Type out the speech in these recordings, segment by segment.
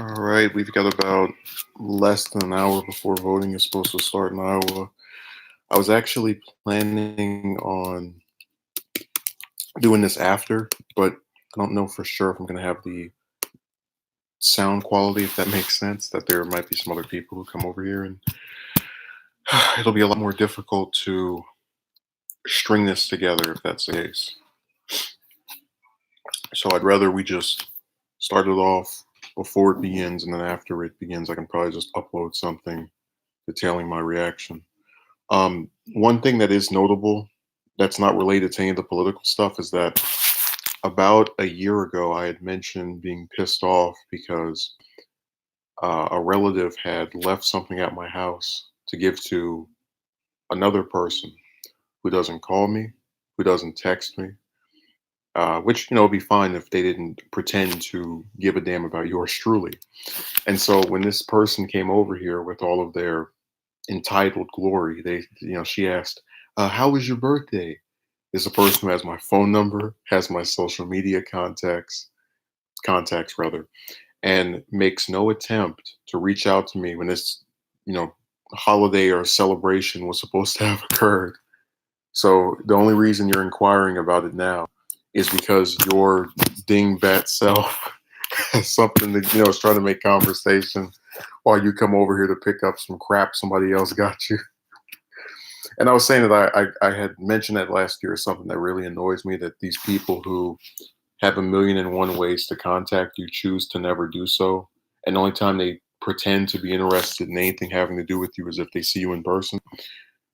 All right, we've got about less than an hour before voting is supposed to start in Iowa. I was actually planning on doing this after, but I don't know for sure if I'm going to have the sound quality, if that makes sense, that there might be some other people who come over here, and it'll be a lot more difficult to string this together if that's the case. So I'd rather we just start it off before it begins, and then after it begins, I can probably just upload something detailing my reaction. One thing that is notable that's not related to any of the political stuff is that about a year ago, I had mentioned being pissed off because a relative had left something at my house to give to another person who doesn't call me, who doesn't text me, which, would be fine if they didn't pretend to give a damn about yours truly. And so when this person came over here with all of their entitled glory, she asked, "How was your birthday?" Is a person who has my phone number, has my social media contacts rather, and makes no attempt to reach out to me when this, you know, holiday or celebration was supposed to have occurred. So the only reason you're inquiring about it now is because your dingbat self has something that is trying to make conversation while you come over here to pick up some crap somebody else got you. And I was saying that I had mentioned that last year is something that really annoys me, that these people who have a million and one ways to contact you choose to never do so. And the only time they pretend to be interested in anything having to do with you is if they see you in person.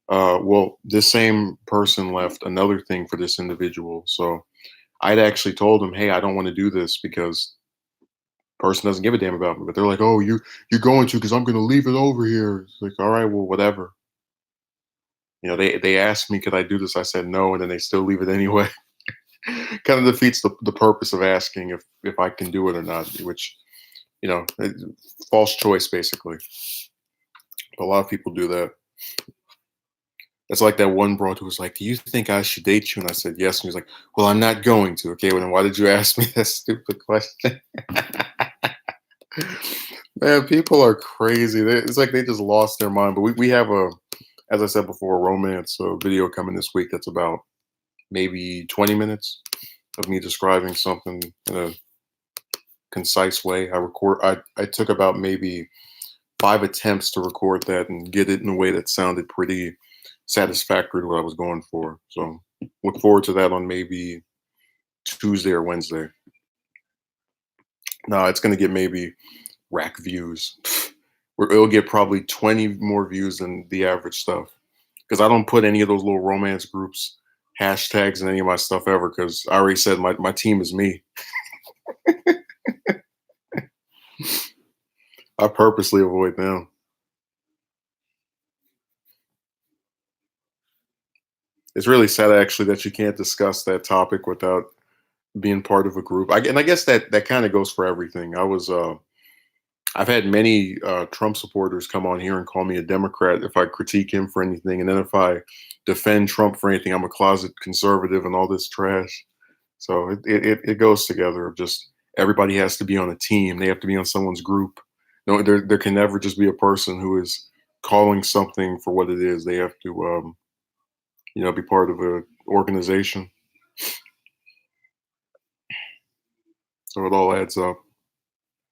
Well, this same person left another thing for this individual. So I'd actually told him, hey, I don't want to do this because person doesn't give a damn about me. But they're like, oh, you're going to because I'm going to leave it over here. It's like, all right, well, whatever. They asked me, could I do this? I said no, and then they still leave it anyway. Kind of defeats the purpose of asking if I can do it or not, which, false choice, basically. But a lot of people do that. It's like that one broad who was like, do you think I should date you? And I said yes. And he was like, well, I'm not going to. Okay, well, then why did you ask me that stupid question? Man, people are crazy. It's like they just lost their mind. But we have as I said before, a romance video coming this week that's about maybe 20 minutes of me describing something in a concise way. I took about maybe 5 attempts to record that and get it in a way that sounded pretty satisfactory to what I was going for. So look forward to that on maybe Tuesday or Wednesday. No, it's gonna get maybe rack views. Where it'll get probably 20 more views than the average stuff. Because I don't put any of those little romance groups hashtags in any of my stuff ever, because I already said my team is me. I purposely avoid them. It's really sad actually that you can't discuss that topic without being part of a group. And I guess that kind of goes for everything. I've had many Trump supporters come on here and call me a Democrat if I critique him for anything, and then if I defend Trump for anything, I'm a closet conservative and all this trash. So it goes together. Of just everybody has to be on a team. They have to be on someone's group. No, there can never just be a person who is calling something for what it is. They have to be part of an organization. So it all adds up.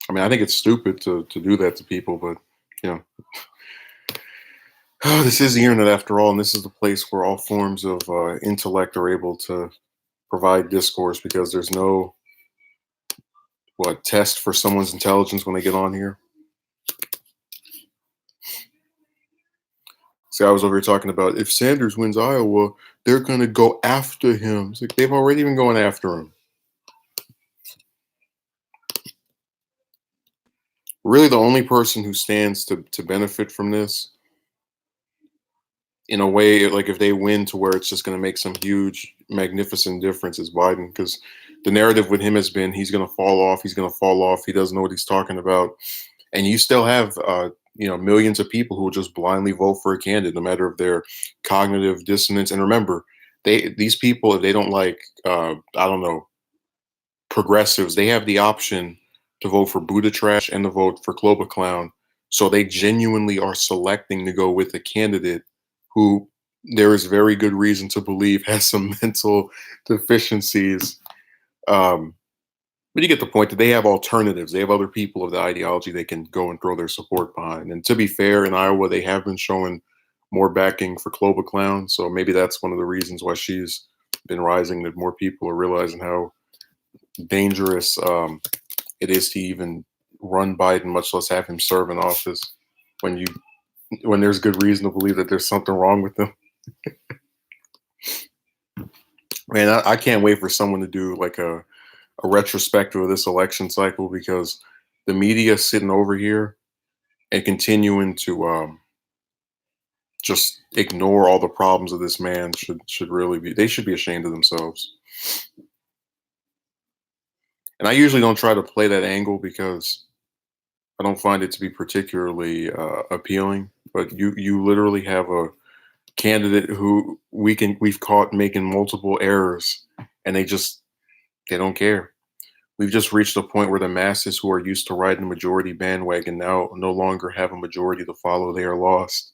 I mean, I think it's stupid to do that to people, but you know, this is the internet after all, and this is the place where all forms of intellect are able to provide discourse, because there's no test for someone's intelligence when they get on here. See, I was over here talking about if Sanders wins Iowa, they're gonna go after him. It's like they've already been going after him. Really, the only person who stands to benefit from this, in a way, like if they win to where it's just going to make some huge, magnificent difference, is Biden. Because the narrative with him has been he's going to fall off. He's going to fall off. He doesn't know what he's talking about. And you still have, millions of people who will just blindly vote for a candidate, no matter if their cognitive dissonance. And remember, these people, if they don't like, I don't know, progressives, they have the option to vote for Buddha Trash and to vote for Kloba Clown. So they genuinely are selecting to go with a candidate who there is very good reason to believe has some mental deficiencies. Um, but you get the point that they have alternatives. They have other people of the ideology they can go and throw their support behind. And to be fair, in Iowa, they have been showing more backing for Kloba Clown. So maybe that's one of the reasons why she's been rising, that more people are realizing how dangerous it is to even run Biden, much less have him serve in office when you when there's good reason to believe that there's something wrong with them. Man, I can't wait for someone to do like a retrospective of this election cycle, because the media sitting over here and continuing to just ignore all the problems of this man should really be, they should be ashamed of themselves. And I usually don't try to play that angle because I don't find it to be particularly appealing. But you literally have a candidate who we've caught making multiple errors, and they don't care. We've just reached a point where the masses who are used to riding the majority bandwagon now no longer have a majority to follow. They are lost.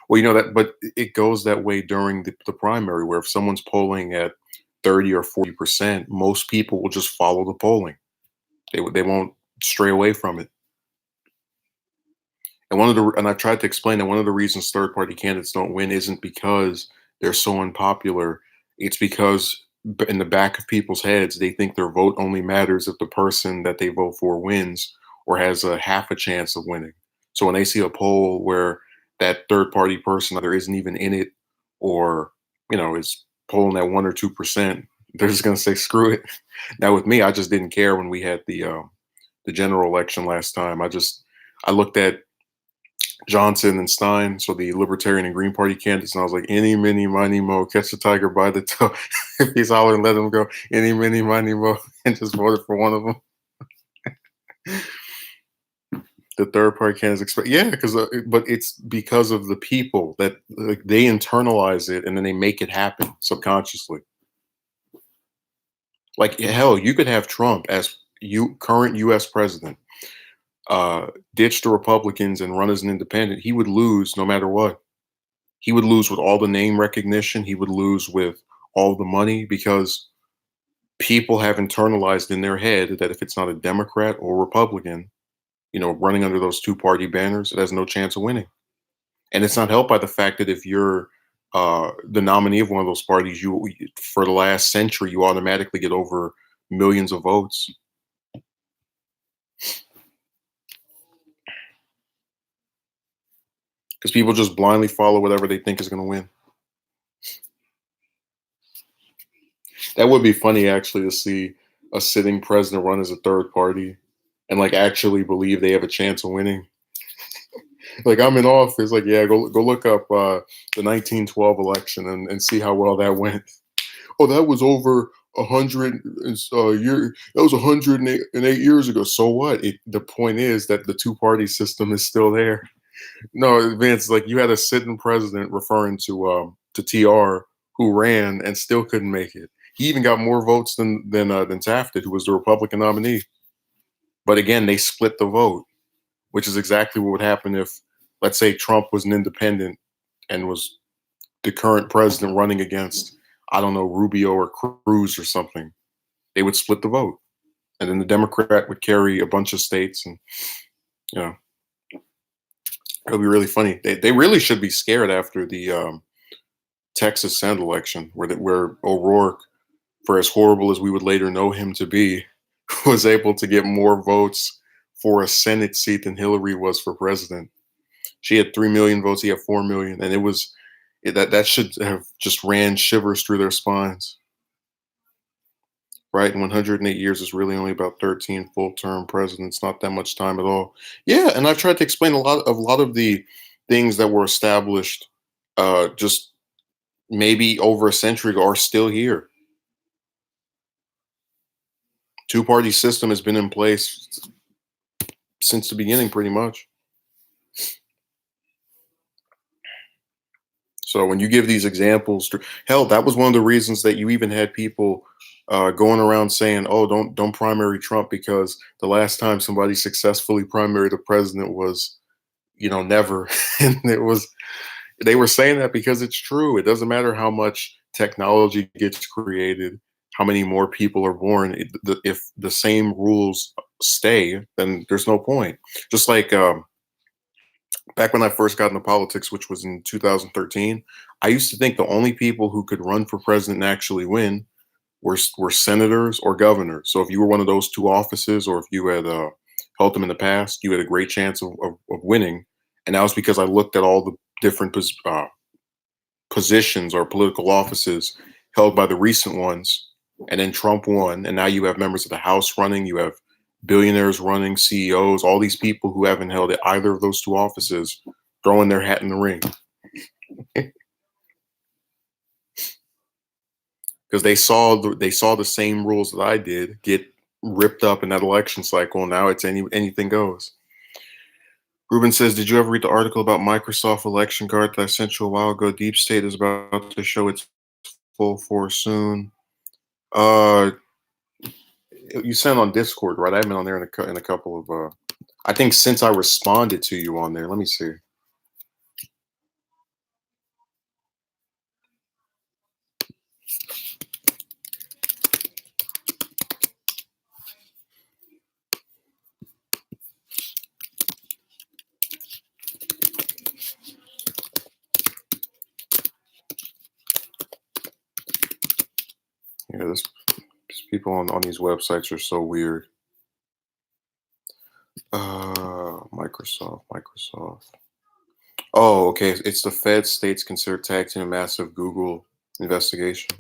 Well, you know that, but it goes that way during the primary, where if someone's polling at 30 or 40%, most people will just follow the polling. They won't stray away from it. And I tried to explain that one of the reasons third party candidates don't win isn't because they're so unpopular. It's because in the back of people's heads, they think their vote only matters if the person that they vote for wins or has a half a chance of winning. So when they see a poll where that third party person either isn't even in it or, is polling at 1 or 2%, they're just going to say, screw it. Now with me, I just didn't care when we had the general election last time. I looked at Johnson and Stein, so the Libertarian and Green Party candidates, and I was like, any, mini, miny, mo, catch the tiger by the toe. If he's hollering, let him go. Any, mini, miny, mo, and just voted for one of them. The third party candidates expect, yeah, but it's because of the people that, like, they internalize it and then they make it happen subconsciously. Like hell, you could have Trump as current U.S. president, ditch the Republicans and run as an independent. He would lose no matter what. He would lose with all the name recognition. He would lose with all the money, because people have internalized in their head that if it's not a Democrat or Republican, running under those two party banners, it has no chance of winning. And it's not helped by the fact that if you're the nominee of one of those parties, for the last century, you automatically get over millions of votes. Because people just blindly follow whatever they think is going to win. That would be funny, actually, to see a sitting president run as a third party and like actually believe they have a chance of winning. Like, I'm in office, like, yeah, go look up the 1912 election and see how well that went. Oh, that was over 100 year. That was 108 years ago. So what? The point is that the two party system is still there. No, Vince, like, you had a sitting president, referring to TR, who ran and still couldn't make it. He even got more votes than Taft did, who was the Republican nominee. But again, they split the vote, which is exactly what would happen if, let's say, Trump was an independent and was the current president running against, I don't know, Rubio or Cruz or something. They would split the vote, and then the Democrat would carry a bunch of states, and you know, it'll be really funny. They really should be scared after the Texas Senate election, where O'Rourke, for as horrible as we would later know him to be, was able to get more votes for a Senate seat than Hillary was for president. She had 3 million votes. He had 4 million, and that should have just ran shivers through their spines. Right, and 108 years is really only about 13 full-term presidents. Not that much time at all. Yeah, and I've tried to explain a lot of the things that were established, just maybe over a century ago, are still here. Two-party system has been in place since the beginning, pretty much. So when you give these examples, hell, that was one of the reasons that you even had people going around saying, "Oh, don't primary Trump," because the last time somebody successfully primaried the president was, never. And it was they were saying that because it's true. It doesn't matter how much technology gets created, how many more people are born. If the same rules stay, then there's no point. Just like back when I first got into politics, which was in 2013, I used to think the only people who could run for president and actually win were senators or governors. So if you were one of those two offices, or if you had held them in the past, you had a great chance of winning. And that was because I looked at all the different positions or political offices held by the recent ones, and then Trump won, and now you have members of the House running, you have billionaires running, CEOs, all these people who haven't held either of those two offices throwing their hat in the ring because they saw the same rules that I did get ripped up in that election cycle. And now it's anything goes. Ruben says, "Did you ever read the article about Microsoft election guard that I sent you a while ago? Deep State is about to show its full force soon." Uh, you sent on Discord, right? I haven't been on there in a couple of. I think since I responded to you on there. Let me see. Yeah, these people on these websites are so weird. Microsoft. Oh, okay. It's the Fed states consider tag team a massive Google investigation.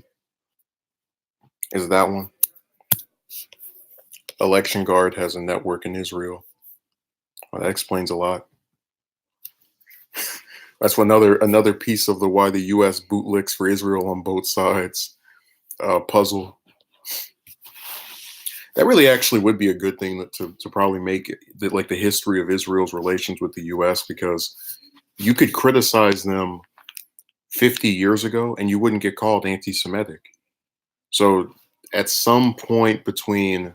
Is that one? Election Guard has a network in Israel. Well, that explains a lot. That's another piece of the why the U.S. bootlicks for Israel on both sides puzzle. That really actually would be a good thing to probably make it like the history of Israel's relations with the U.S. because you could criticize them 50 years ago and you wouldn't get called anti-Semitic. So at some point between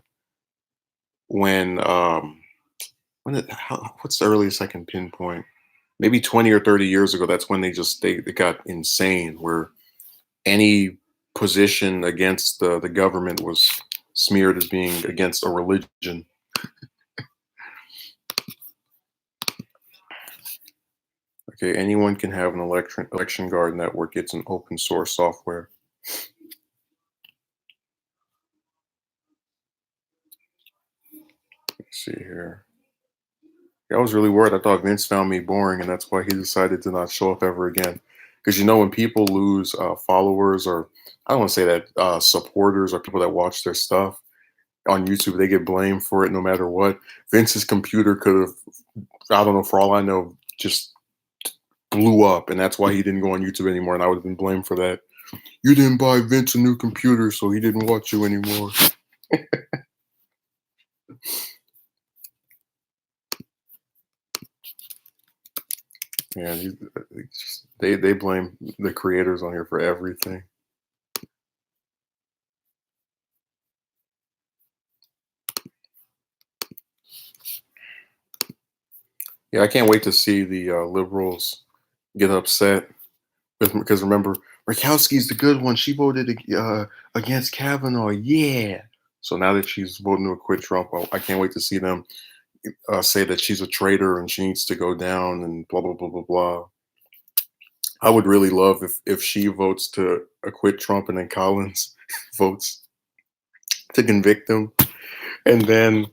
when what's the earliest I can pinpoint? Maybe 20 or 30 years ago, that's when they got insane, where any position against the government was smeared as being against a religion. Okay, anyone can have an election guard network. It's an open source software. Let's see here. Yeah, I was really worried. I thought Vince found me boring, and that's why he decided to not show up ever again. Because when people lose followers, or I don't want to say that supporters or people that watch their stuff on YouTube, they get blamed for it no matter what. Vince's computer could have, I don't know, for all I know, just blew up, and that's why he didn't go on YouTube anymore. And I would have been blamed for that. You didn't buy Vince a new computer, so he didn't watch you anymore. Yeah, they blame the creators on here for everything. Yeah, I can't wait to see the liberals get upset because remember, Murkowski's the good one. She voted against Kavanaugh. Yeah. So now that she's voting to acquit Trump, I can't wait to see them say that she's a traitor and she needs to go down and blah blah blah blah blah. I would really love if she votes to acquit Trump and then Collins votes to convict him, and then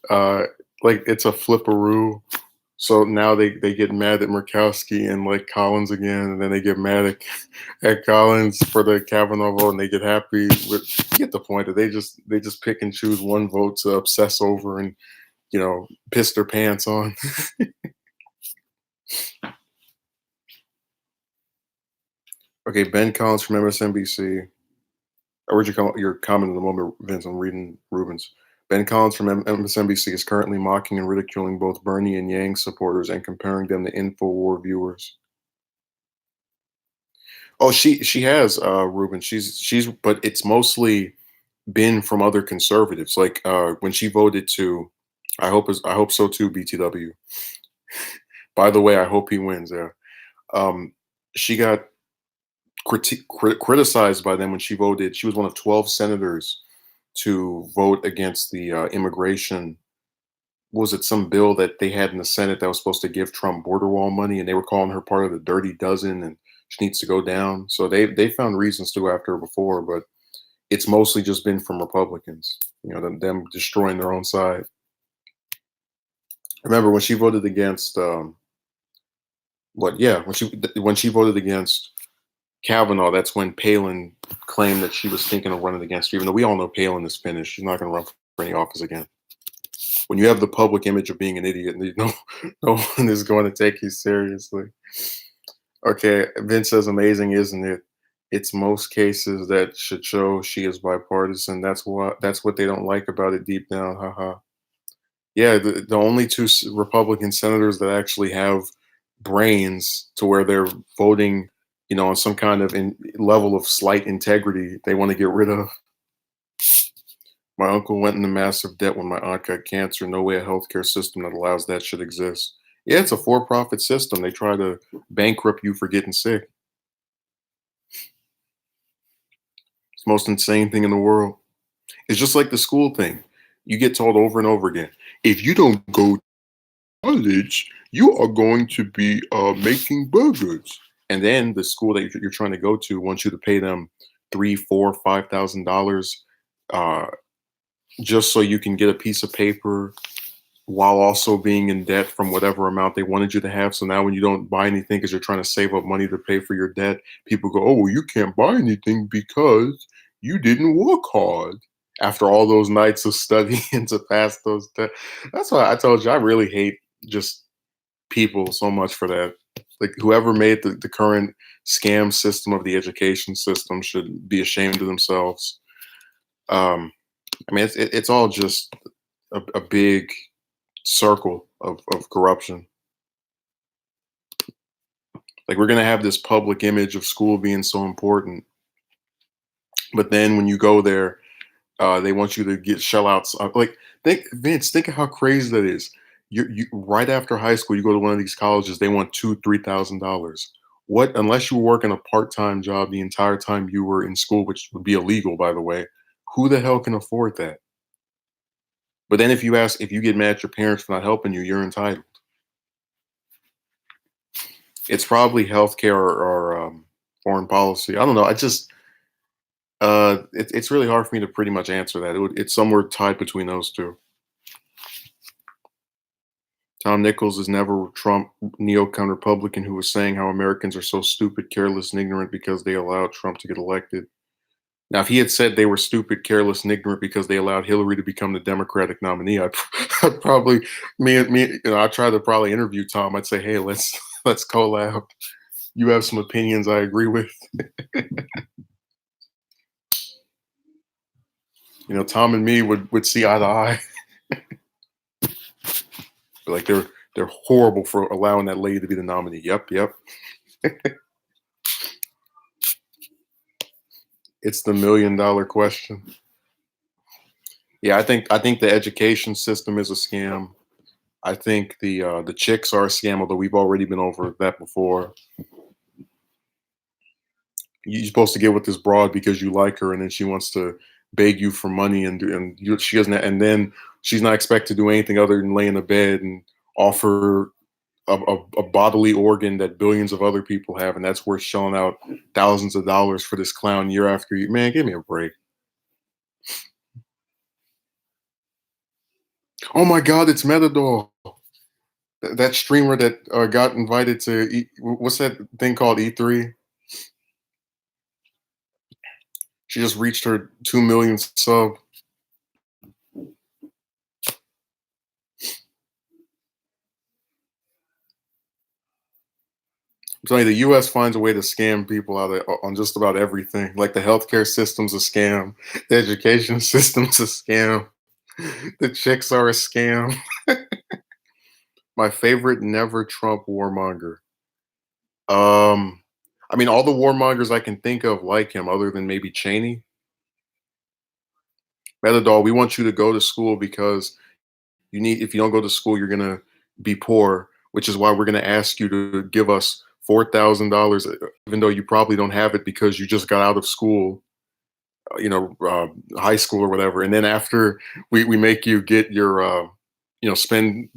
uh, like it's a flipperoo. So now they get mad at Murkowski and like Collins again, and then they get mad at Collins for the Kavanaugh vote, and they get happy with. You get the point that they just pick and choose one vote to obsess over and piss their pants on. Okay, Ben Collins from MSNBC. I read your comment in a moment, Vince. I'm reading Rubens. Ben Collins from MSNBC is currently mocking and ridiculing both Bernie and Yang supporters and comparing them to InfoWar viewers. Oh, she has, Ruben. She's but it's mostly been from other conservatives. Like, when she voted to I hope so too, BTW. By the way, I hope he wins, yeah. Um, she got criticized by them when she voted. She was one of 12 senators to vote against the, immigration was it some bill that they had in the Senate that was supposed to give Trump border wall money, and they were calling her part of the dirty dozen, and she needs to go down. So they found reasons to go after her before, but it's mostly just been from Republicans. You know, them destroying their own side. Remember when she voted against what? Yeah, when she voted against Kavanaugh, that's when Palin claimed that she was thinking of running against her, even though we all know Palin is finished. She's not going to run for any office again. When you have the public image of being an idiot, no, no one is going to take you seriously. Okay, Vince says, amazing, isn't it? It's most cases that should show she is bipartisan. That's what they don't like about it deep down. Haha. Yeah, the only two Republican senators that actually have brains to where they're voting, on some kind of level of slight integrity, they want to get rid of. My uncle went into massive debt when my aunt got cancer. No way a healthcare system that allows that should exist. Yeah, it's a for-profit system. They try to bankrupt you for getting sick. It's the most insane thing in the world. It's just like the school thing. You get told over and over again, if you don't go to college, you are going to be making burgers. And then the school that you're trying to go to wants you to pay them three, four, $5,000 uh, just so you can get a piece of paper while also being in debt from whatever amount they wanted you to have. So now when you don't buy anything because you're trying to save up money to pay for your debt, people go, oh, well, you can't buy anything because you didn't work hard after all those nights of studying to pass those tests. That's why I told you I really hate just people so much for that. Like whoever made the current scam system of the education system should be ashamed of themselves. Um, I mean, it's all just a big circle of corruption. Like we're gonna have this public image of school being so important, but then when you go there, they want you to get shell outs. Like think Vince, think of how crazy that is. You right after high school, you go to one of these colleges, they want $2,000, $3,000. What unless you were working a part-time job the entire time you were in school, which would be illegal, by the way, who the hell can afford that? But then if you get mad at your parents for not helping you, you're entitled. It's probably healthcare or foreign policy. I don't know. It's really hard for me to pretty much answer that. It's somewhere tied between those two. Tom Nichols is never Trump neocon Republican who was saying how Americans are so stupid, careless, and ignorant because they allowed Trump to get elected. Now, if he had said they were stupid, careless, and ignorant because they allowed Hillary to become the Democratic nominee, I'd probably I'd try to probably interview Tom. I'd say, hey, let's collab. You have some opinions I agree with. Tom and me would see eye to eye. Like they're horrible for allowing that lady to be the nominee. Yep, yep. It's the $1 million question. Yeah, I think the education system is a scam. I think the chicks are a scam, although we've already been over that before. You're supposed to get with this broad because you like her, and then she wants to beg you for money, she doesn't, and then she's not expected to do anything other than lay in a bed and offer a bodily organ that billions of other people have, and that's worth shelling out thousands of dollars for this clown year after year. Man, give me a break. Oh my God, it's Metadol. That streamer that got invited to what's that thing called E3? She just reached her 2 million sub. I'm telling you, the U.S. finds a way to scam people out of, on just about everything. Like the healthcare system's a scam, the education system's a scam, the chicks are a scam. My favorite never Trump warmonger. Um, I mean, all the warmongers I can think of like him, other than maybe Cheney. Metadol, we want you to go to school because if you don't go to school, you're gonna be poor, which is why we're gonna ask you to give us $4,000, even though you probably don't have it because you just got out of school, high school or whatever. And then after we make you get your, spend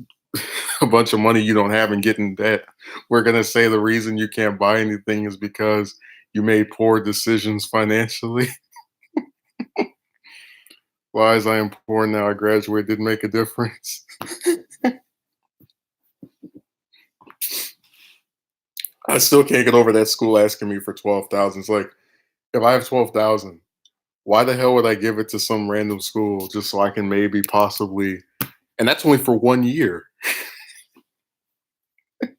a bunch of money you don't have and get in debt, we're gonna say the reason you can't buy anything is because you made poor decisions financially. Why, as I am poor now, I graduated, didn't make a difference. I still can't get over that school asking me for 12,000. It's like, if I have 12,000, why the hell would I give it to some random school just so I can maybe possibly, and that's only for 1 year. It's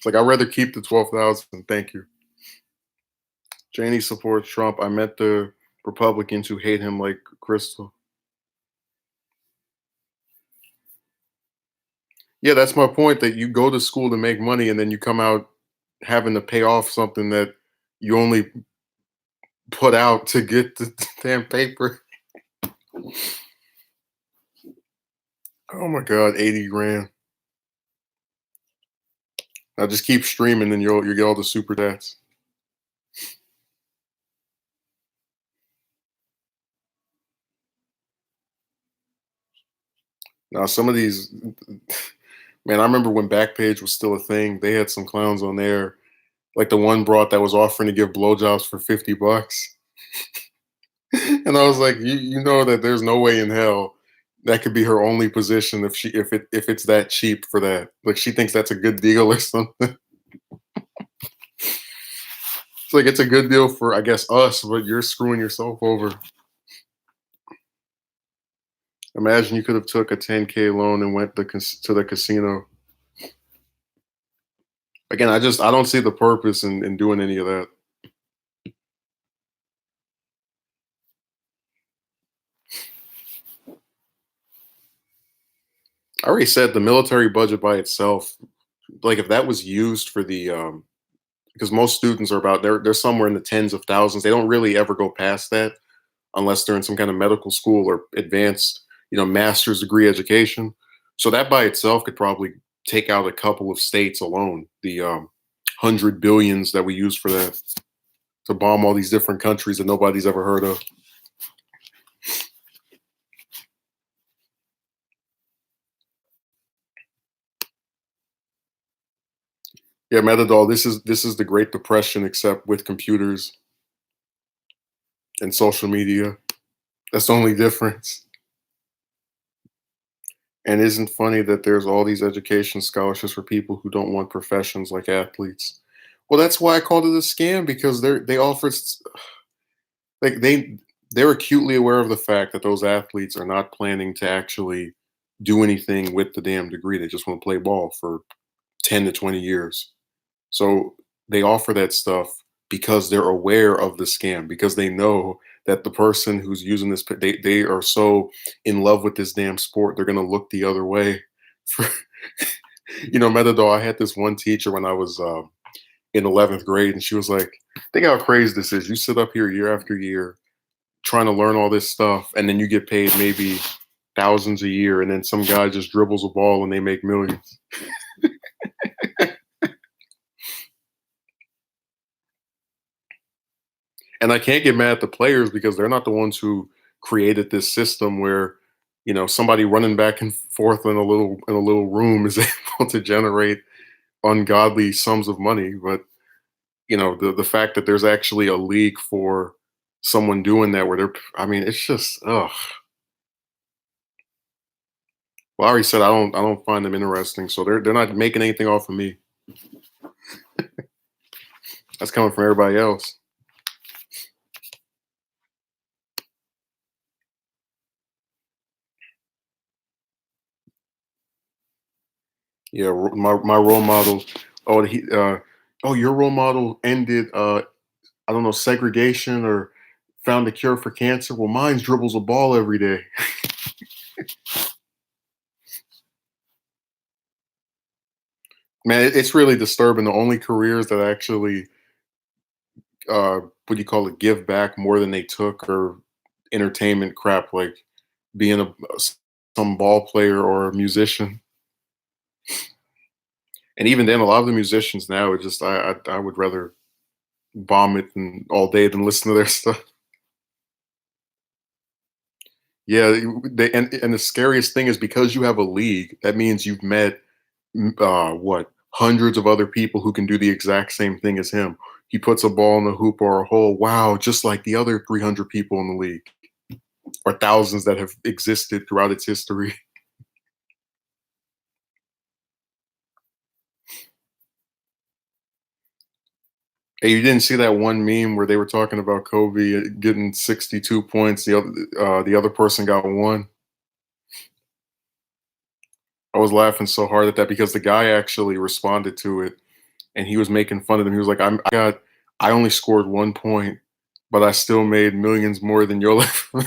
like, I'd rather keep the 12,000. Thank you. Janie supports Trump. I met the Republicans who hate him like Crystal. Yeah, that's my point, that you go to school to make money and then you come out having to pay off something that you only put out to get the damn paper. Oh my God, 80 grand. Now just keep streaming and you'll get all the super chats. Now some of these, man, I remember when Backpage was still a thing, they had some clowns on there. Like the one broad that was offering to give blowjobs for $50. And I was like, you know that there's no way in hell that could be her only position if it's that cheap for that. Like she thinks that's a good deal or something. It's like it's a good deal for, I guess, us, but you're screwing yourself over. Imagine you could have took a 10K loan and went to the casino. Again, I don't see the purpose in doing any of that. I already said the military budget by itself, like if that was used for the because most students are about they're somewhere in the tens of thousands. They don't really ever go past that unless they're in some kind of medical school or advanced, master's degree education. So that by itself could probably take out a couple of states alone. The 100 billions that we use for that to bomb all these different countries that nobody's ever heard of. Yeah, Metadol. This is the Great Depression, except with computers and social media. That's the only difference. And isn't funny that there's all these education scholarships for people who don't want professions like athletes? Well, that's why I called it a scam, because they offer like they're acutely aware of the fact that those athletes are not planning to actually do anything with the damn degree. They just want to play ball for 10 to 20 years. So they offer that stuff because they're aware of the scam, because they know that the person who's using this, they are so in love with this damn sport, they're gonna look the other way. For Metadol. I had this one teacher when I was in 11th grade, and she was like, "Think how crazy this is. You sit up here year after year trying to learn all this stuff, and then you get paid maybe thousands a year, and then some guy just dribbles a ball and they make millions." And I can't get mad at the players because they're not the ones who created this system where, somebody running back and forth in a little room is able to generate ungodly sums of money. But the fact that there's actually a league for someone doing that, where I mean, it's just ugh. Well, I already said I don't find them interesting, so they're not making anything off of me. That's coming from everybody else. Yeah, my role model. Oh, your role model ended I don't know, segregation or found a cure for cancer. Well, mine dribbles a ball every day. Man, it's really disturbing. The only careers that actually what do you call it, give back more than they took, or entertainment crap like being some ball player or a musician. And even then, a lot of the musicians now, it just I would rather vomit all day than listen to their stuff. Yeah, and the scariest thing is because you have a league, that means you've met what, hundreds of other people who can do the exact same thing as him. He puts a ball in the hoop or a hole. Wow, just like the other 300 people in the league, or thousands that have existed throughout its history. Hey, you didn't see that one meme where they were talking about Kobe getting 62 points, the other person got one? I was laughing so hard at that because the guy actually responded to it, and he was making fun of them. He was like, I only scored 1 point, but I still made millions more than your life." And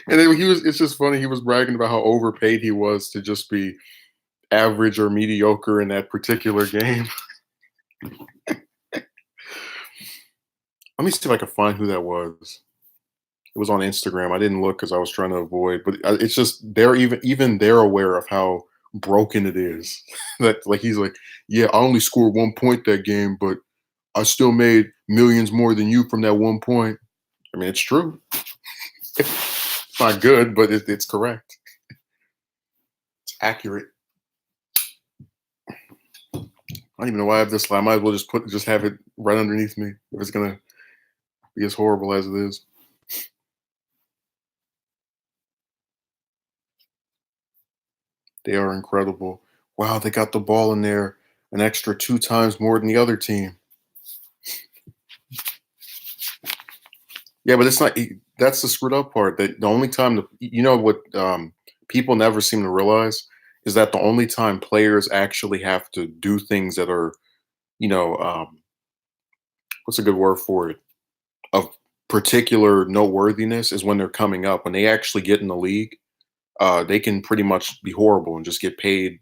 then it's just funny. He was bragging about how overpaid he was to just be average or mediocre in that particular game. Let me see if I can find who that was. It was on Instagram. I didn't look because I was trying to avoid, but it's just they're even they're aware of how broken it is. That like he's like, yeah, I only scored 1 point that game, but I still made millions more than you from that 1 point. I mean, it's true. It's not good, but it's correct. It's accurate. I don't even know why I have this slide. I might as well just have it right underneath me if it's gonna be as horrible as it is. They are incredible. Wow, they got the ball in there an extra two times more than the other team. Yeah, but it's not. That's the screwed up part. That the only time you know what people never seem to realize is that the only time players actually have to do things that are, you know, what's a good word for it, of particular noteworthiness is when they're coming up. When they actually get in the league, they can pretty much be horrible and just get paid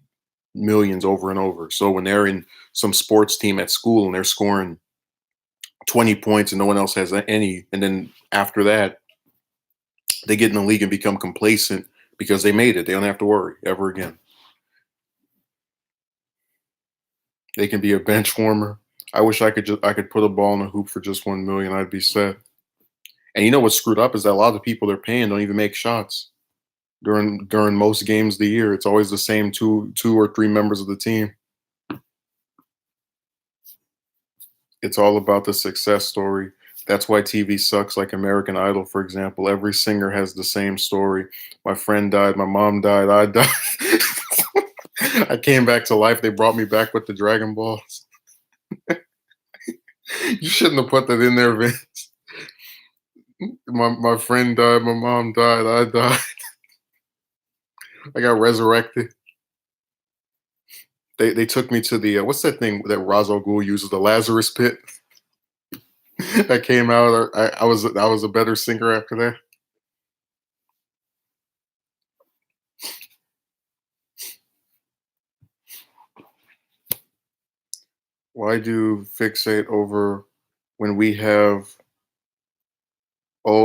millions over and over. So when they're in some sports team at school and they're scoring 20 points and no one else has any, and then after that they get in the league and become complacent because they made it. They don't have to worry ever again. They can be a bench warmer. I wish I could put a ball in a hoop for just 1 million. I'd be set. And you know what's screwed up is that a lot of the people they're paying don't even make shots during most games of the year. It's always the same two or three members of the team. It's all about the success story. That's why TV sucks, like American Idol, for example. Every singer has the same story. My friend died, my mom died, I died. I came back to life. They brought me back with the Dragon Balls. You shouldn't have put that in there, Vince. My friend died, my mom died, I died. I got resurrected. They took me to the what's that thing that Ra's al Ghul uses, the Lazarus pit. That came out. I was a better singer after that. Why do fixate over when we have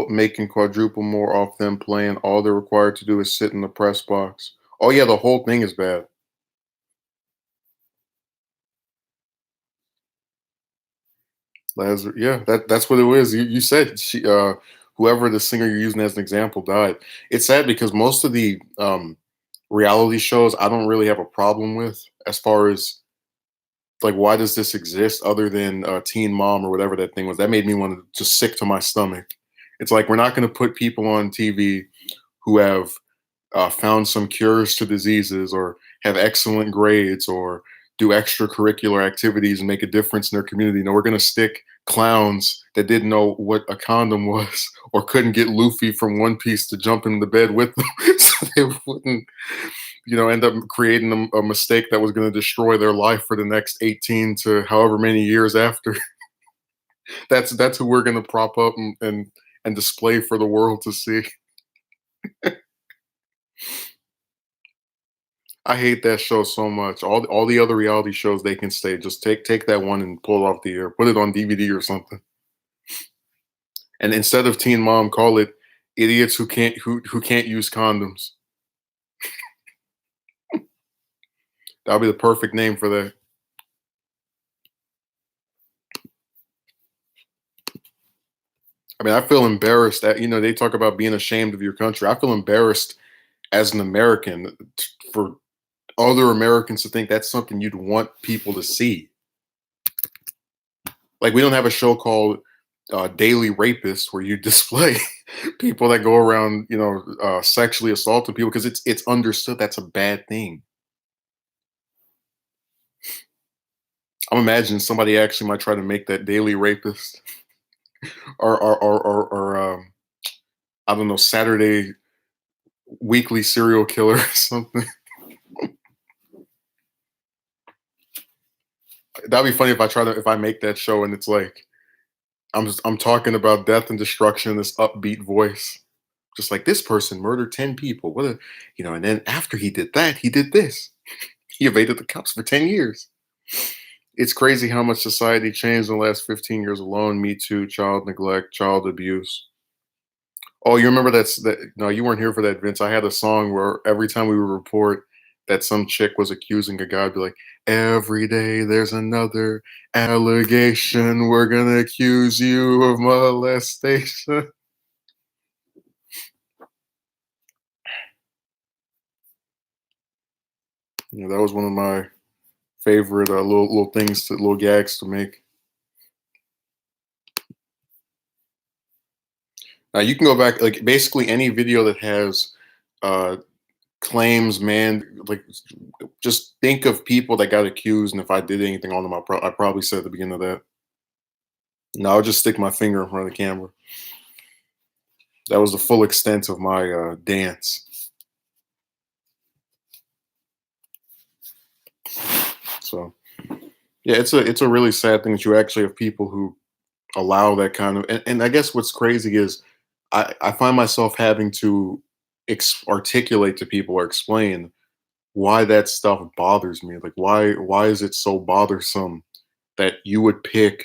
making quadruple more off them playing? All they're required to do is sit in the press box. Oh yeah, the whole thing is bad. Lazarus, yeah, that's what it was. You said whoever the singer you're using as an example died. It's sad because most of the reality shows I don't really have a problem with as far as like why does this exist other than Teen Mom or whatever that thing was. That made me want to just sick to my stomach. It's like we're not going to put people on TV who have found some cures to diseases or have excellent grades or do extracurricular activities and make a difference in their community. No, we're going to stick clowns that didn't know what a condom was or couldn't get Luffy from One Piece to jump in the bed with them so they wouldn't, end up creating a mistake that was going to destroy their life for the next 18 to however many years after. That's who we're going to prop up and display for the world to see. I hate that show so much. All the other reality shows they can stay. Just take that one and pull it off the air. Put it on DVD or something. And instead of Teen Mom, call it idiots who can't use condoms. That'll be the perfect name for that. I mean, I feel embarrassed that they talk about being ashamed of your country. I feel embarrassed as an American for other Americans to think that's something you'd want people to see. Like we don't have a show called Daily Rapists where you display people that go around, sexually assaulting people because it's understood that's a bad thing. I'm imagining somebody actually might try to make that Daily Rapist or I don't know, Saturday weekly serial killer or something. That'd be funny if I make that show and it's like I'm talking about death and destruction in this upbeat voice. Just like this person murdered 10 people. And then after he did that, he did this. He evaded the cops for 10 years. It's crazy how much society changed in the last 15 years alone. Me Too, child neglect, child abuse. Oh, you remember that? No, you weren't here for that, Vince. I had a song where every time we would report that some chick was accusing a guy, I'd be like, every day there's another allegation. We're gonna accuse you of molestation. That was one of my favorite little things, little gags to make. Now you can go back, like basically any video that has uh, claims, man. Like just think of people that got accused, and if I did anything on them, I probably said at the beginning of that. No, I'll just stick my finger in front of the camera. That was the full extent of my dance. So yeah, it's a really sad thing that you actually have people who allow that kind of. And I guess what's crazy is I find myself having to articulate to people or explain why that stuff bothers me. Like why is it so bothersome that you would pick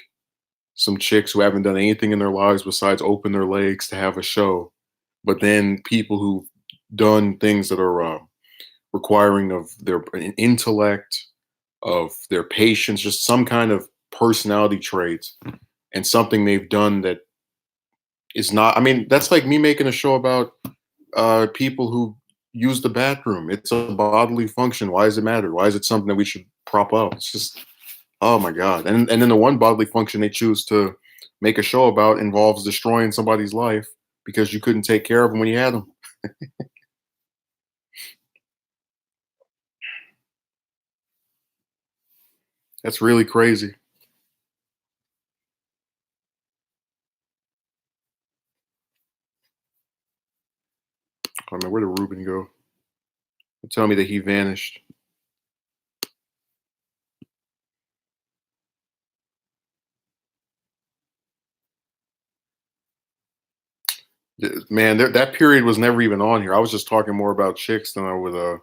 some chicks who haven't done anything in their lives besides open their legs to have a show, but then people who've done things that are requiring of their intellect, of their patience, just some kind of personality traits, and something they've done that is not. I mean, that's like me making a show about people who use the bathroom. It's a bodily function. Why does it matter? Why is it something that we should prop up? It's just, oh my god. And then the one bodily function they choose to make a show about involves destroying somebody's life because you couldn't take care of them when you had them. That's really crazy. I mean, where did Ruben go? Tell me that he vanished. Man, that period was never even on here. I was just talking more about chicks than I would,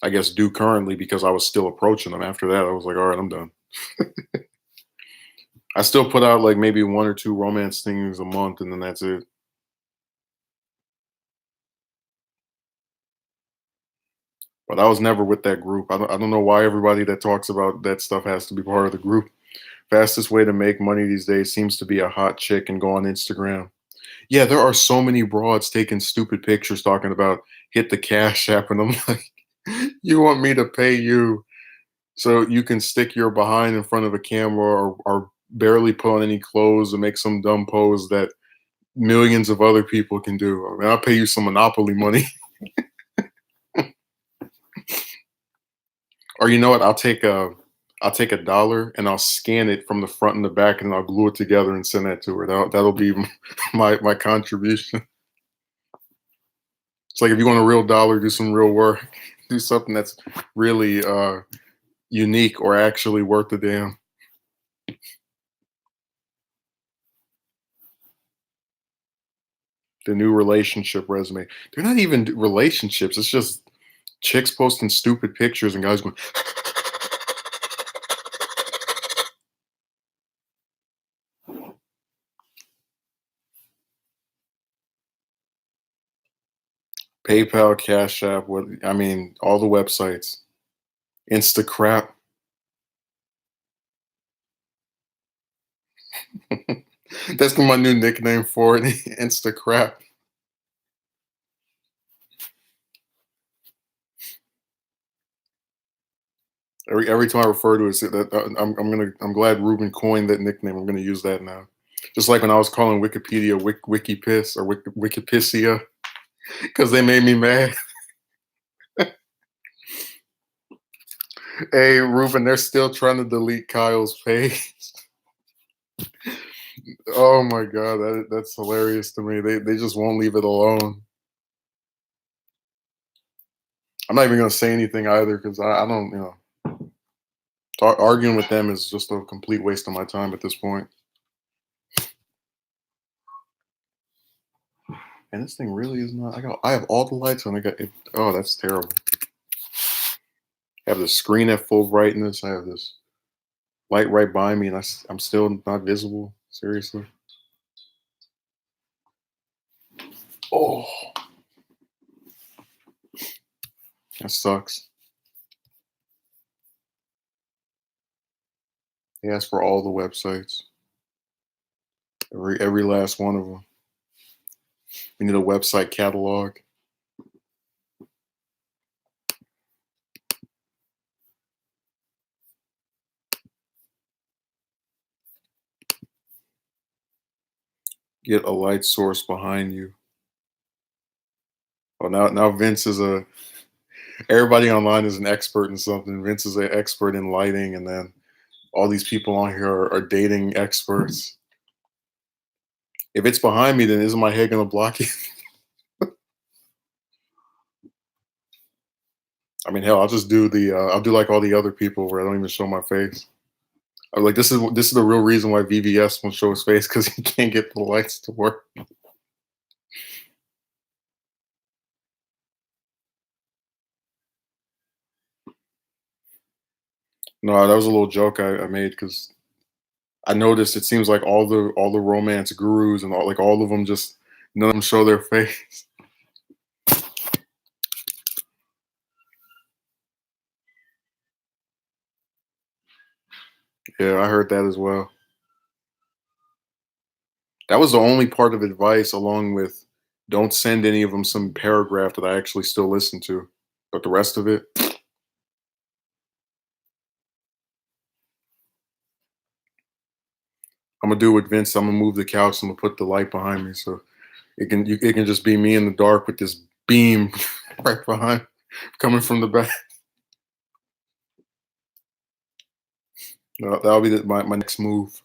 I guess, do currently because I was still approaching them. After that, I was like, all right, I'm done. I still put out like maybe one or two romance things a month, and then that's it. But I was never with that group. I don't know why everybody that talks about that stuff has to be part of the group. Fastest way to make money these days seems to be a hot chick and go on Instagram. Yeah, there are so many broads taking stupid pictures talking about hit the cash app, and I'm like, you want me to pay you so you can stick your behind in front of a camera or barely put on any clothes and make some dumb pose that millions of other people can do. I mean, I'll pay you some monopoly money. Or you know what? I'll take $1 and I'll scan it from the front and the back and I'll glue it together and send that to her. That'll be my contribution. It's like if you want a real dollar, do some real work. Do something that's really unique or actually worth the damn. The new relationship resume. They're not even relationships. It's just Chicks posting stupid pictures and guys going PayPal, Cash App, what I mean, all the websites. Instacrap. That's my new nickname for it. Instacrap. Every time I refer to it, I'm glad Ruben coined that nickname. I'm gonna use that now. Just like when I was calling Wikipedia Wiki Piss or Wikipedia because they made me mad. Hey Ruben, they're still trying to delete Kyle's page. Oh my god, that's hilarious to me. They just won't leave it alone. I'm not even gonna say anything either because I don't arguing with them is just a complete waste of my time at this point. And this thing really is not. I have all the lights on. I got it. Oh, that's terrible. I have the screen at full brightness. I have this light right by me, and I'm still not visible. Seriously. Oh, that sucks. They asked for all the websites, every last one of them. We need a website catalog. Get a light source behind you. Oh, now Vince is a. Everybody online is an expert in something. Vince is an expert in lighting, and then all these people on here are dating experts. If it's behind me, then isn't my head gonna block it? I mean, hell, I'll just do I'll do like all the other people where I don't even show my face. I'm like, this is the real reason why VVS won't show his face because he can't get the lights to work. No, that was a little joke I made because I noticed it seems like all the romance gurus and all of them just none of them show their face. Yeah, I heard that as well. That was the only part of advice, along with don't send any of them some paragraph that I actually still listen to. But the rest of it, I'm gonna do with Vince. I'm gonna move the couch. I'm gonna put the light behind me, so it can just be me in the dark with this beam right behind, coming from the back. That'll be my next move.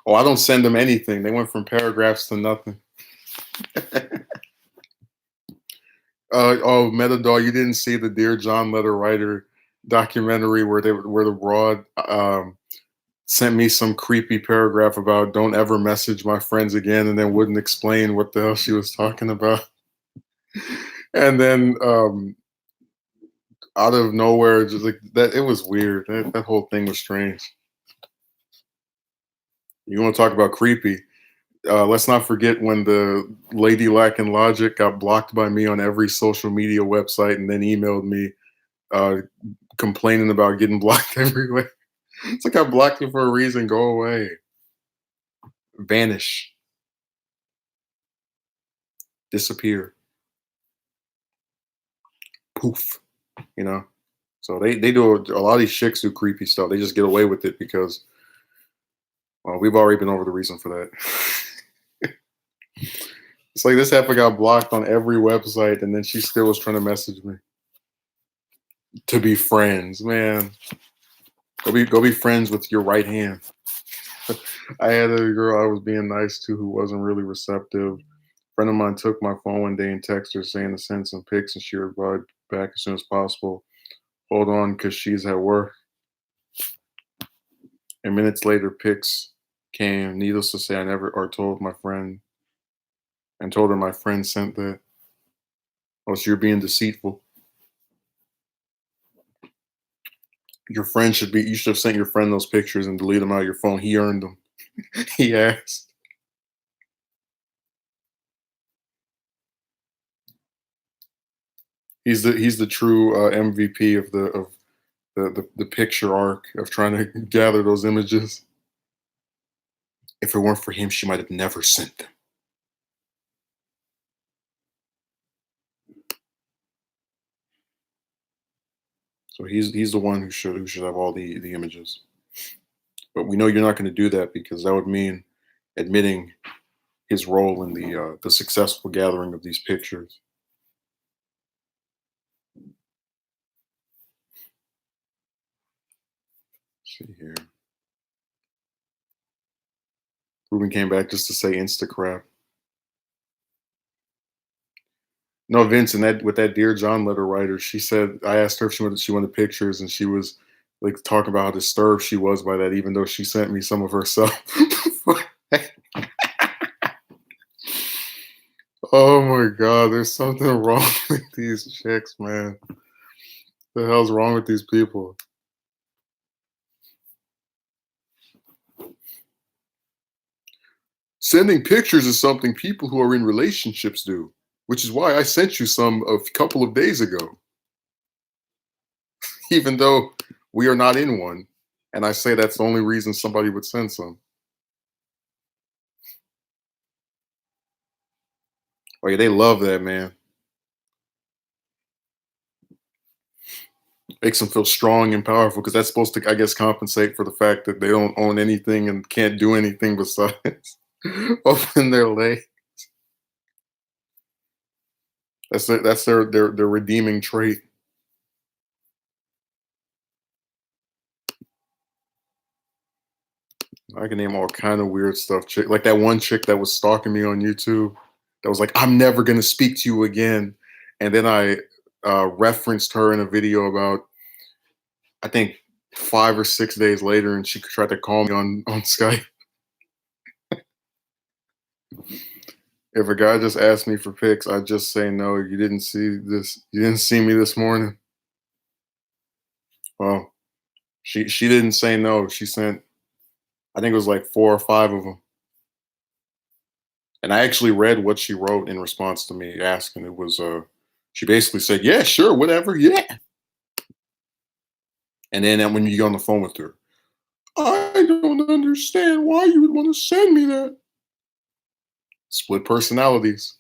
Oh, I don't send them anything. They went from paragraphs to nothing. Oh, Metadog, you didn't see the Dear John letter writer documentary where the broad sent me some creepy paragraph about don't ever message my friends again, and then wouldn't explain what the hell she was talking about. And then out of nowhere, just like that, it was weird. That whole thing was strange. You want to talk about creepy? Let's not forget when the lady lacking logic got blocked by me on every social media website and then emailed me uh, complaining about getting blocked everywhere. It's like I blocked you for a reason. Go away. Vanish. Disappear. Poof. You know? So they do a lot of these chicks do creepy stuff. They just get away with it because well, we've already been over the reason for that. It's like this heifer got blocked on every website, and then she still was trying to message me to be friends. Man, go be friends with your right hand. I had a girl I was being nice to who wasn't really receptive. A friend of mine took my phone one day and texted her saying to send some pics, and she replied back as soon as possible. Hold on, because she's at work. And minutes later, pics came. Needless to say, I never or told my friend and told her my friend sent that. Oh, so you're being deceitful. Your friend should be. You should have sent your friend those pictures and delete them out of your phone. He earned them. He asked. He's the true MVP of the picture arc of trying to gather those images. If it weren't for him, she might have never sent them. So he's the one who should have all the images. But we know you're not going to do that because that would mean admitting his role in the successful gathering of these pictures. Let's see here. Ruben came back just to say insta crap. No, Vince, and that with that Dear John letter writer, she said I asked her if she wanted pictures, and she was like talking about how disturbed she was by that, even though she sent me some of herself. Oh my god, there's something wrong with these chicks, man. The hell's wrong with these people? Sending pictures is something people who are in relationships do, which is why I sent you some a couple of days ago, even though we are not in one. And I say that's the only reason somebody would send some. Oh yeah, they love that, man. Makes them feel strong and powerful because that's supposed to, I guess, compensate for the fact that they don't own anything and can't do anything besides open their leg. That's their redeeming trait. I can name all kind of weird stuff. Chick, like that one chick that was stalking me on YouTube, that was like, "I'm never gonna speak to you again," and then I referenced her in a video about, I think, 5 or 6 days later, and she tried to call me on Skype. If a guy just asked me for pics, I just say no. You didn't see this. You didn't see me this morning. Well, she didn't say no. She sent, I think it was like 4 or 5 of them. And I actually read what she wrote in response to me asking. It was she basically said, "Yeah, sure, whatever, yeah." And then when you get on the phone with her, "I don't understand why you would want to send me that." Split personalities.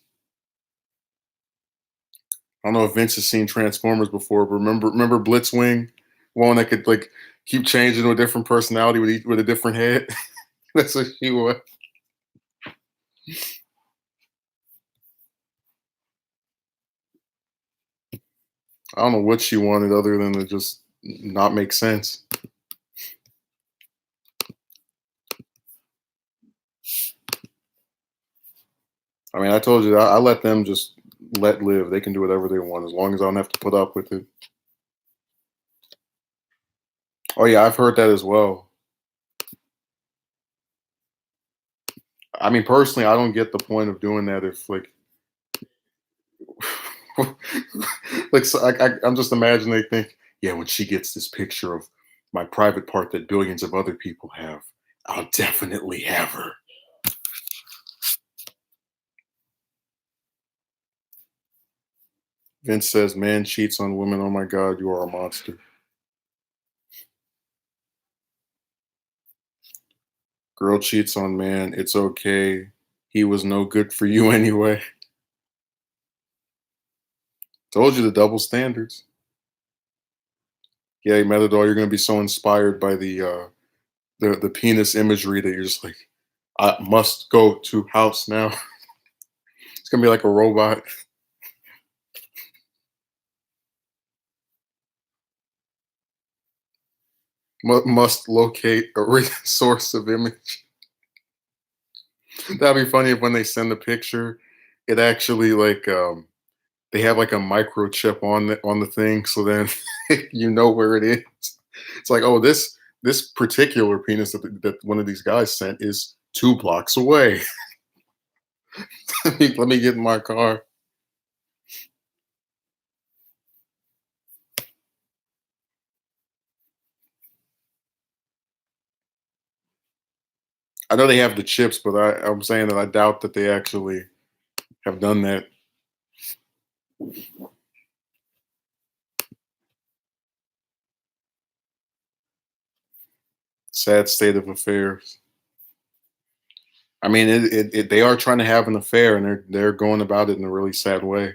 I don't know if Vince has seen Transformers before, but remember Blitzwing, one that could like keep changing to a different personality with a different head. That's what she was. I don't know what she wanted other than to just not make sense. I mean, I told you I let them just let live. They can do whatever they want as long as I don't have to put up with it. Oh yeah, I've heard that as well. I mean, personally, I don't get the point of doing that if like, like so I'm just imagining they think, yeah, when she gets this picture of my private part that billions of other people have, I'll definitely have her. Vince says, "Man cheats on women. Oh my God, you are a monster." Girl cheats on man. It's okay. He was no good for you anyway. Told you the double standards. Yeah, Metadol, you're gonna be so inspired by the penis imagery that you're just like, I must go to house now. It's gonna be like a robot. Must locate a source of image. That'd be funny if when they send the picture, it actually like they have like a microchip on the thing, so then you know where it is. It's like, oh, this particular penis that one of these guys sent is 2 blocks away. Let me get in my car. I know they have the chips, but I'm saying that I doubt that they actually have done that. Sad state of affairs. I mean, they are trying to have an affair, and they're going about it in a really sad way.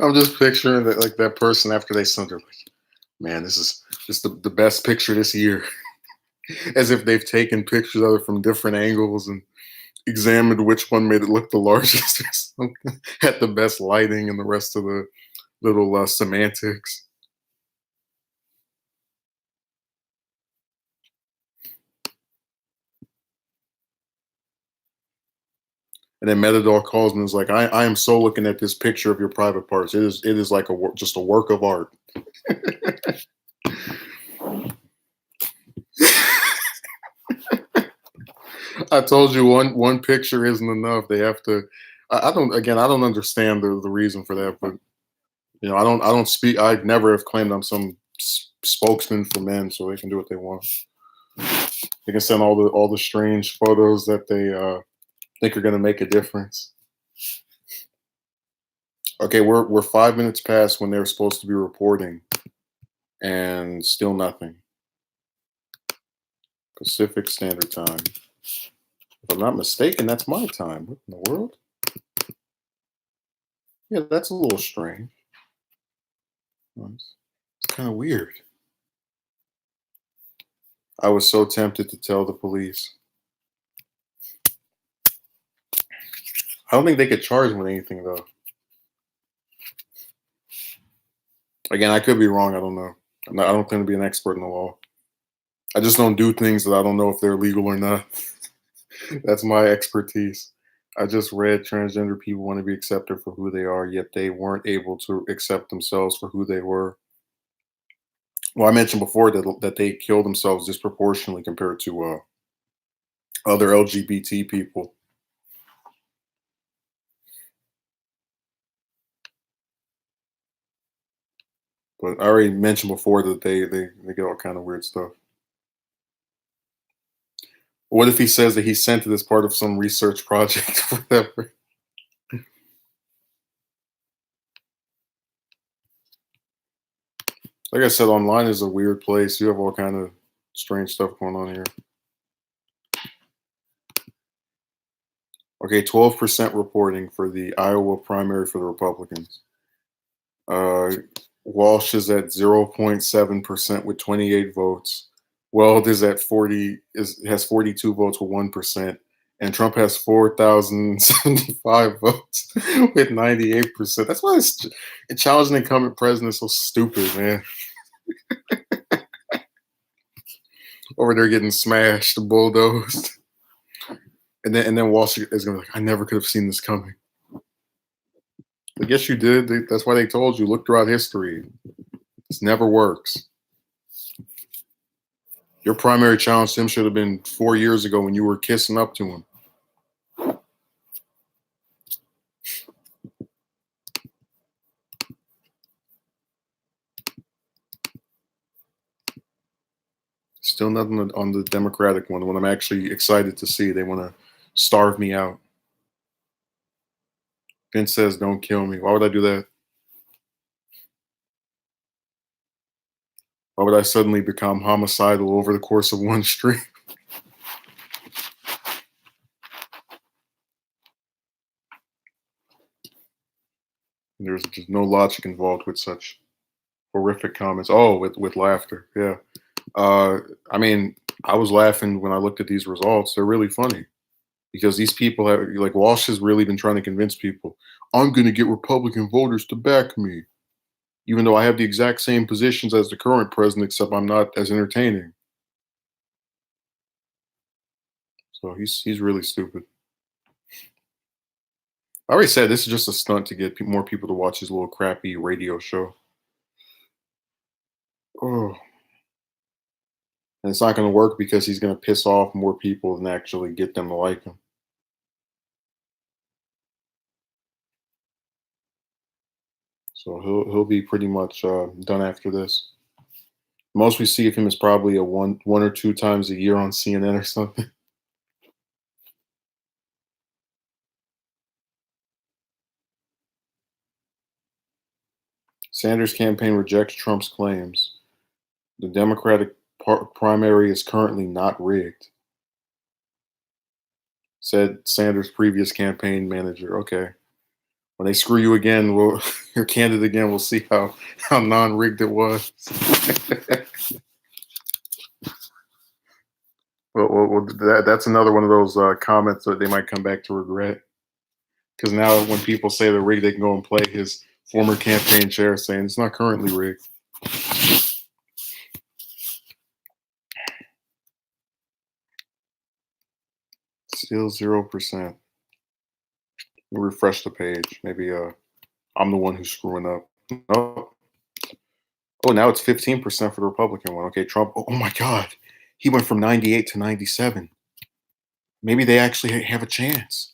I'm just picturing that, like that person after they sent her, like, man, this is just the best picture this year. As if they've taken pictures of it from different angles and examined which one made it look the largest or something, had the best lighting and the rest of the little semantics. And then Metadol calls me and is like, I am so looking at this picture of your private parts. It is like just a work of art. I told you one picture isn't enough. They have to. I don't. Again, I don't understand the reason for that. But I don't speak. I never have claimed I'm some spokesman for men, so they can do what they want. They can send all the strange photos that they think are going to make a difference. Okay, we're 5 minutes past when they're supposed to be reporting, and still nothing. Pacific Standard Time. If I'm not mistaken, that's my time. What in the world? Yeah, that's a little strange. It's kind of weird. I was so tempted to tell the police. I don't think they could charge him with anything though. Again, I could be wrong. I don't know. I don't claim to be an expert in the law. I just don't do things that I don't know if they're legal or not. That's my expertise. I just read transgender people want to be accepted for who they are, yet they weren't able to accept themselves for who they were. Well, I mentioned before that they kill themselves disproportionately compared to other LGBT people. But I already mentioned before that they get all kind of weird stuff. What if he says that he sent it as part of some research project or whatever? Like I said, online is a weird place. You have all kind of strange stuff going on here. Okay, 12% reporting for the Iowa primary for the Republicans. Uh, Walsh is at 0.7% with 28 votes. Weld is at 40 has 42 votes with 1%, and Trump has 4,075 votes with 98%. That's why challenging incumbent president is so stupid, man. Over there getting smashed, bulldozed, and then Walsh is gonna be like, I never could have seen this coming. I guess you did. That's why they told you. Look throughout history. This never works. Your primary challenge to him should have been 4 years ago when you were kissing up to him. Still nothing on the Democratic one, the one I'm actually excited to see. They want to starve me out. Vince says, don't kill me. Why would I do that? Why would I suddenly become homicidal over the course of one stream? There's just no logic involved with such horrific comments. Oh, with laughter. Yeah. I mean, I was laughing when I looked at these results. They're really funny because these people have, like, Walsh has really been trying to convince people, I'm going to get Republican voters to back me, even though I have the exact same positions as the current president, except I'm not as entertaining. So he's really stupid. I already said this is just a stunt to get more people to watch his little crappy radio show. Oh, and it's not going to work because he's going to piss off more people than actually get them to like him. So he'll be pretty much done after this. Most we see of him is probably a one or two times a year on CNN or something. Sanders' campaign rejects Trump's claims. The Democratic primary is currently not rigged, said Sanders' previous campaign manager. Okay, when they screw you again, we'll you're candidate again. We'll see how non-rigged it was. That's another one of those comments that they might come back to regret. Because now, when people say they're rigged, they can go and play his former campaign chair saying it's not currently rigged. Still 0%. Refresh the page. Maybe I'm the one who's screwing up. No. Oh, now it's 15% for the Republican one. Okay, Trump. Oh my God, he went from 98 to 97. Maybe they actually have a chance.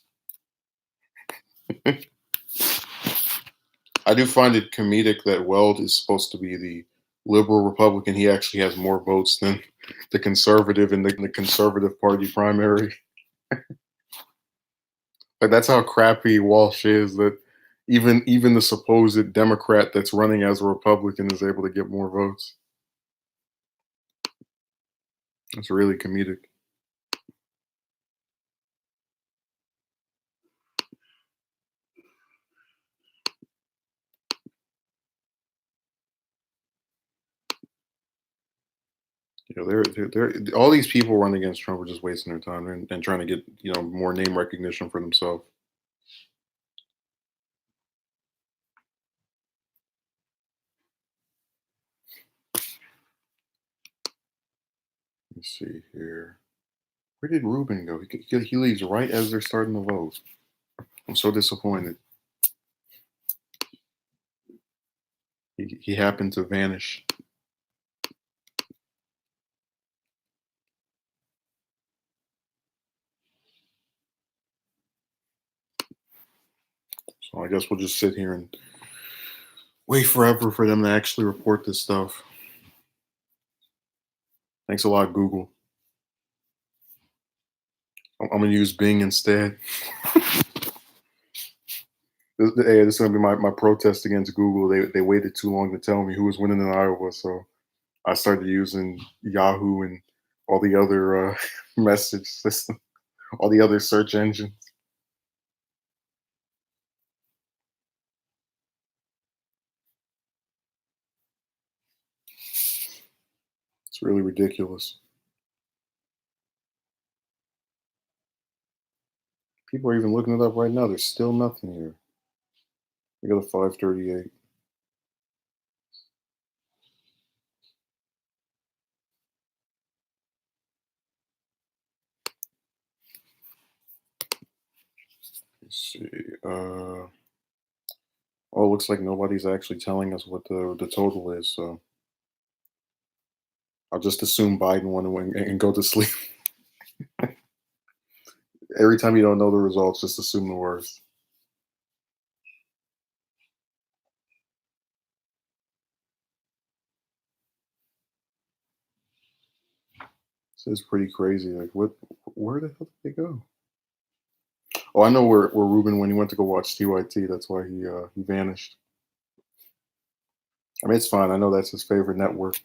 I do find it comedic that Weld is supposed to be the liberal Republican. He actually has more votes than the conservative in the Conservative Party primary. Like that's how crappy Walsh is. That even the supposed Democrat that's running as a Republican is able to get more votes. It's really comedic. You know, they're all these people running against Trump are just wasting their time and trying to get more name recognition for themselves. Let's see here. Where did Ruben go? He leaves right as they're starting to vote. I'm so disappointed. He happened to vanish. So I guess we'll just sit here and wait forever for them to actually report this stuff. Thanks a lot, Google. I'm gonna use Bing instead. This is gonna be my protest against Google. They waited too long to tell me who was winning in Iowa, so I started using Yahoo and all the other message system, all the other search engines. It's really ridiculous. People are even looking it up right now. There's still nothing here. We got a 538. Let's see. Oh, it looks like nobody's actually telling us what the total is. So I'll just assume Biden won and go to sleep. Every time you don't know the results, just assume the worst. This is pretty crazy. Like, what? Where the hell did they go? Oh, I know where Ruben went. He went to go watch TYT. That's why he vanished. I mean, it's fine. I know that's his favorite network.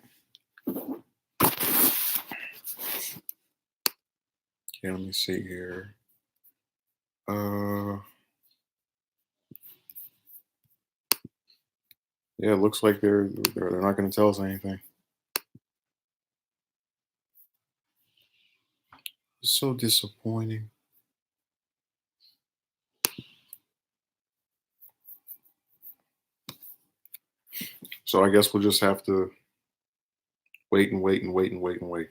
Okay, let me see here. Uh, yeah, it looks like they're not going to tell us anything. It's so disappointing. So I guess we'll just have to wait and wait and wait and wait and wait.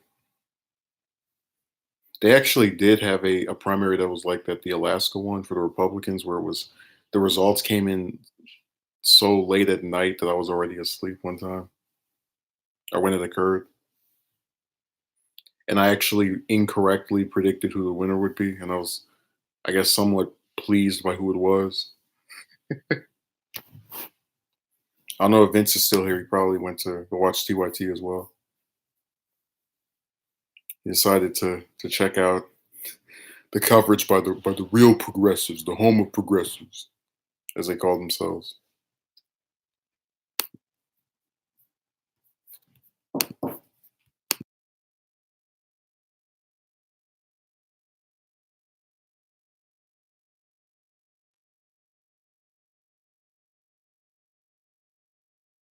They actually did have a primary that was like that, the Alaska one for the Republicans, where it was the results came in so late at night that I was already asleep one time, or when it occurred, and I actually incorrectly predicted who the winner would be, and I was, I guess, somewhat pleased by who it was. I don't know if Vince is still here. He probably went to go watch TYT as well. He decided to check out the coverage by the real progressives, the home of progressives, as they call themselves.